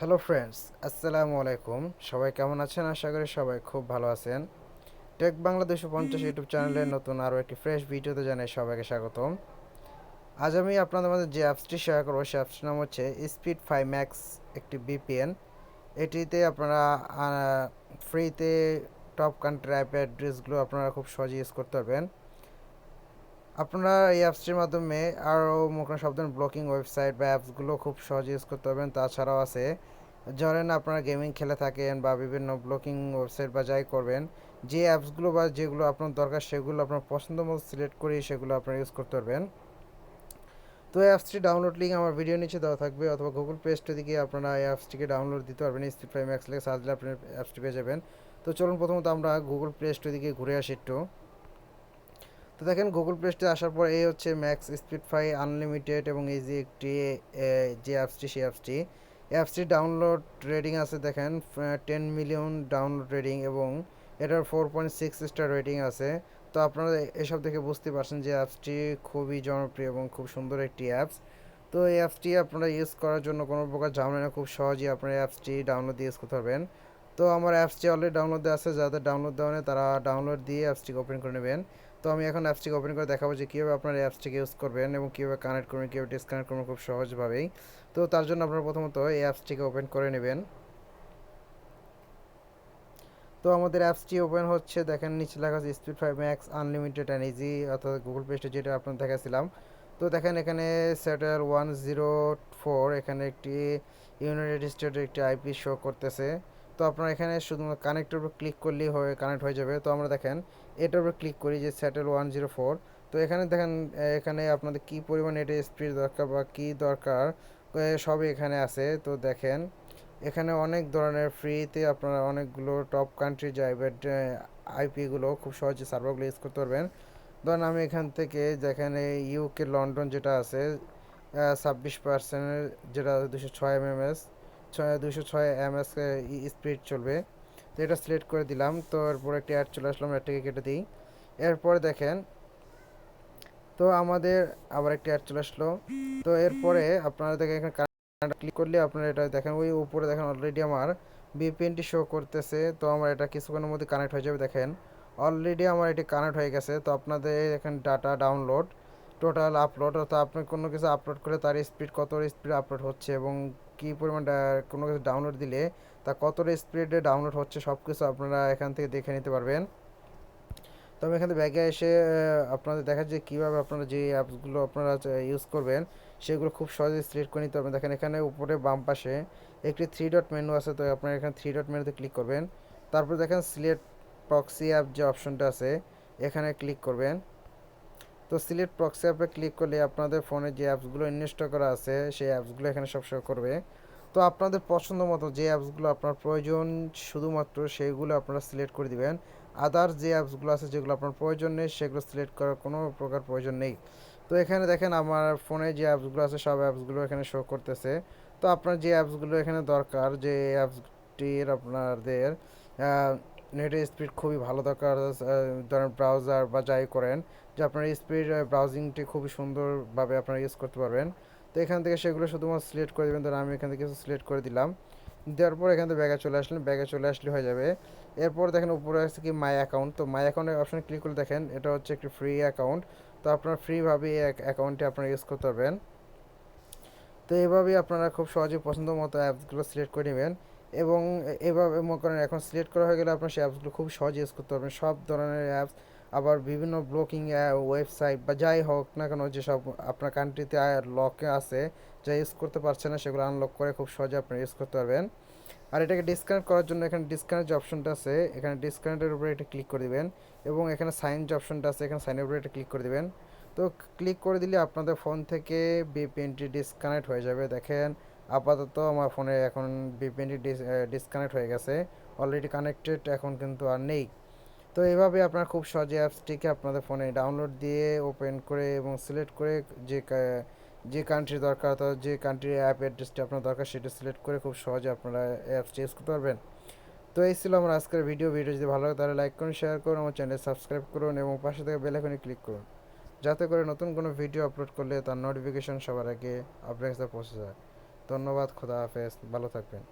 Hello friends, আসসালামু আলাইকুম। সবাই কেমন আছেন? আশা করি সবাই খুব ভালো আছেন। টেক বাংলা 250 ইউটিউব চ্যানেলের নতুন আরও একটি ফ্রেশ ভিডিওতে জানাই সবাইকে স্বাগতম। আজ আমি আপনাদের মধ্যে যে অ্যাপসটি শেয়ার করবো সে অ্যাপসটির নাম হচ্ছে স্পিডফাই ম্যাক্স, একটি বিপিএন। এটিতে আপনারা ফ্রিতে টপ কান্ট্রি আইপি অ্যাড্রেসগুলো আপনারা খুব সহজে ইউজ করতে পারবেন। আপনারা এই অ্যাপসটির মাধ্যমে আরও মনে শব্দ ব্লকিং ওয়েবসাইট বা অ্যাপসগুলো খুব সহজে ইউজ করতে পারবেন। তাছাড়াও আছে, ধরেন আপনারা গেমিং খেলে থাকেন বা বিভিন্ন ব্লকিং ওয়েবসাইট বা যাই করবেন, যে অ্যাপসগুলো বা যেগুলো আপনার দরকার সেগুলো আপনার পছন্দ মতো সিলেক্ট করে সেগুলো আপনারা ইউজ করতে পারবেন। তো এই অ্যাপসটি ডাউনলোড লিঙ্ক আমার ভিডিও নিচে দেওয়া থাকবে, অথবা গুগল প্লে স্টোর থেকে আপনারা এই অ্যাপসটিকে ডাউনলোড দিতে পারবেন। স্পিডফাই ম্যাক্স লিখে সার্চ দিলে আপনি অ্যাপসটি পেয়ে যাবেন। তো চলুন প্রথমত আমরা গুগল প্লে স্টোর দিকে ঘুরে আসি একটু। তো দেখেন গুগল প্লে স্টোরে আসার পর এই হচ্ছে ম্যাক্স স্পিডফাই আনলিমিটেড, এবং এই যে একটি যে অ্যাপসটি সেই অ্যাপসটি ডাউনলোড রেটিং আছে দেখেন 10 মিলিয়ন ডাউনলোড রেটিং, এবং এটার 4.6 স্টার রেটিং আছে। তো আপনারা এসব দেখে বুঝতে পারছেন যে অ্যাপসটি খুবই জনপ্রিয় এবং খুব সুন্দর একটি অ্যাপস। তো এই অ্যাপসটি আপনারা ইউজ করার জন্য কোনো প্রকার ঝামেলা না, খুব সহজেই আপনারা অ্যাপসটি ডাউনলোড দিয়ে ইউজ করতে পারবেন। তো আমার অ্যাপসটি অলরেডি ডাউনলোড দেওয়া আছে, যাদের ডাউনলোড দেওয়া নেই তারা ডাউনলোড দিয়ে অ্যাপসটিকে ওপেন করে নেবেন। তো আমি এখন অ্যাপসটিকে ওপেন করে দেখাবো যে কীভাবে আপনার অ্যাপসটিকে ইউজ করবেন এবং কীভাবে কানেক্ট করবেন, কীভাবে ডিসকানেক্ট করবেন খুব সহজভাবেই। তো তার জন্য আপনারা প্রথমত এই অ্যাপসটিকে ওপেন করে নেবেন। তো আমাদের অ্যাপসটি ওপেন হচ্ছে, দেখেন নিচে লেখা আছে স্পিডফাই ম্যাক্স আনলিমিটেড অ্যান্ড ইজি, অর্থাৎ গুগল প্লে স্টোর যেটা আপনার দেখাছিলাম। তো দেখেন এখানে সেটেল 104, এখানে একটি ইউনাইটেড স্টেটের একটি আইপি শো করতেছে। তো আপনারা এখানে শুধুমাত্র কানেক্টের উপর ক্লিক করলেই কানেক্ট হয়ে যাবে। তো আমরা দেখেন এটার উপর ক্লিক করি যে সেটেল 104। তো এখানে দেখেন এখানে আপনাদের কী পরিমাণ এটা স্পিড দরকার বা কী দরকার সবই এখানে আছে। তো দেখেন এখানে অনেক ধরনের ফ্রিতে আপনারা অনেকগুলো টপ কান্ট্রি যাইবেন আইপিগুলো খুব সহজে সার্ভারগুলো ইউজ করতে পারবেন। ধরুন আমি এখান থেকে যেখানে ইউকে লন্ডন যেটা আছে 26%, যেটা 206 এমএস, 206 এমএস স্পিড চলবে। তো এটা সিলেক্ট করে দিলাম। তো এরপর একটি অ্যাড চলে আসলাম, অ্যাডটাকে কেটে দিই। এরপরে দেখেন তো আমাদের আবার একটি অ্যাড চলে আসলো। তো এরপরে আপনারা দেখেন এখানে ক্লিক করলে আপনারা এটা দেখেন ওই উপরে দেখেন অলরেডি আমার ভিপিএনটি শো করতেছে। তো আমার এটা কিছুক্ষণের মধ্যে কানেক্ট হয়ে যাবে। দেখেন অলরেডি আমার এটি কানেক্ট হয়ে গেছে। তো আপনাদের এখানে ডাটা ডাউনলোড, টোটাল আপলোড, অর্থাৎ আপনি কোনো কিছু আপলোড করে তার স্পিড কত স্পিড আপলোড হচ্ছে এবং কী পরিমাণ কোনো কিছু ডাউনলোড দিলে তা কতটা স্পিডে ডাউনলোড হচ্ছে সব কিছু আপনারা এখান থেকে দেখে নিতে পারবেন। তো আমি এখানে ব্যাগে এসে আপনাদের দেখা যায় কীভাবে আপনারা যে অ্যাপসগুলো আপনারা ইউজ করবেন সেগুলো খুব সহজে সিলেক্ট করে নিতে পারবেন। দেখেন এখানে উপরে বাম পাশে একটি 3 ডট মেনু আছে। তো আপনারা এখানে 3 ডট মেনুতে ক্লিক করবেন। তারপর দেখেন সিলেক্ট প্রক্সি অ্যাপ যে অপশনটা আছে এখানে ক্লিক করবেন। তো সিলেক্ট প্রক্সি অ্যাপে ক্লিক করলে আপনাদের ফোনে যে অ্যাপসগুলো ইনস্টল করা আছে সেই অ্যাপসগুলো এখানে সব শো করবে। তো আপনাদের পছন্দ মতো যে অ্যাপসগুলো আপনার প্রয়োজন শুধুমাত্র সেইগুলো আপনারা সিলেক্ট করে দিবেন। আদার্স যে অ্যাপসগুলো আছে যেগুলো আপনার প্রয়োজন নেই সেগুলো সিলেক্ট করার কোনো প্রকার প্রয়োজন নেই। তো এখানে দেখেন আমার ফোনে যে অ্যাপসগুলো আছে সব অ্যাপসগুলো এখানে শো করতেছে। তো আপনার যে অ্যাপসগুলো এখানে দরকার, যে অ্যাপসটির আপনাদের নেটের স্পিড খুবই ভালো দরকার, ধরেন ব্রাউজার বা যাই করেন, যে আপনার স্পিড ব্রাউজিংটি খুবই সুন্দরভাবে আপনারা ইউজ করতে পারবেন। তো এখান থেকে সেগুলো শুধুমাত্র সিলেক্ট করে দেবেন। ধরুন আমি এখান থেকে কিছু সিলেক্ট করে দিলাম, দেওয়ার পর এখান থেকে ব্যাগে চলে আসলেন, ব্যাগে চলে আসলে হয়ে যাবে। এরপর দেখেন উপরে আছে কি মাই অ্যাকাউন্ট। তো মাই অ্যাকাউন্টের অপশানে ক্লিক করে দেখেন এটা হচ্ছে একটি ফ্রি অ্যাকাউন্ট। তো আপনার ফ্রিভাবে এই অ্যাকাউন্টটি আপনারা ইউজ করতে পারবেন। তো এভাবেই আপনারা খুব সহজে পছন্দ মতো অ্যাপসগুলো সিলেক্ট করে নেবেন, এবং এভাবে মনে করেন এখন সিলেক্ট করা হয়ে গেলে আপনার সেই অ্যাপসগুলো খুব সহজে ইউজ করতে পারবেন। সব ধরনের অ্যাপস, আবার বিভিন্ন ব্লকিং ওয়েবসাইট বা যাই হোক না কেন, যেসব আপনার কান্ট্রিতে লকে আছে যা ইউজ করতে পারছে না সেগুলো আনলক করে খুব সহজে আপনারা ইউজ করতে পারবেন। আর এটাকে ডিসকানেক্ট করার জন্য এখানে ডিসকানেক্ট যে অপশনটা আছে এখানে ডিসকানেক্টের উপরে এটা ক্লিক করে দিবেন, এবং এখানে সাইন যে অপশনটা আছে এখানে সাইনের উপরে এটা ক্লিক করে দিবেন। তো ক্লিক করে দিলে আপনাদের ফোন থেকে ভিপিএনটি ডিসকানেক্ট হয়ে যাবে। দেখেন আপাতত আমার ফোনে এখন ভিপিএনটি ডিসকানেক্ট হয়ে গেছে, অলরেডি কানেক্টেড এখন কিন্তু আর নেই। তো এইভাবে আপনারা খুব সহজে অ্যাপসটিকে আপনাদের ফোনে ডাউনলোড দিয়ে ওপেন করে এবং সিলেক্ট করে যে যে কান্ট্রি দরকার, অর্থাৎ যে কান্ট্রির অ্যাপ অ্যাড্রেসটি আপনার দরকার সেটা সিলেক্ট করে খুব সহজে আপনারা অ্যাপসটি ইউজ করতে পারবেন। তো এই ছিল আমার আজকের ভিডিও যদি ভালো লাগে তাহলে লাইক করুন, শেয়ার করুন, আমার চ্যানেল সাবস্ক্রাইব করুন এবং পাশে থেকে বেল আইকনে ক্লিক করুন, যাতে করে নতুন কোনো ভিডিও আপলোড করলে তার নোটিফিকেশন সবার আগে আপনার কাছে পৌঁছে যায়। ধন্যবাদ, খোদা হাফেজ, ভালো থাকবেন।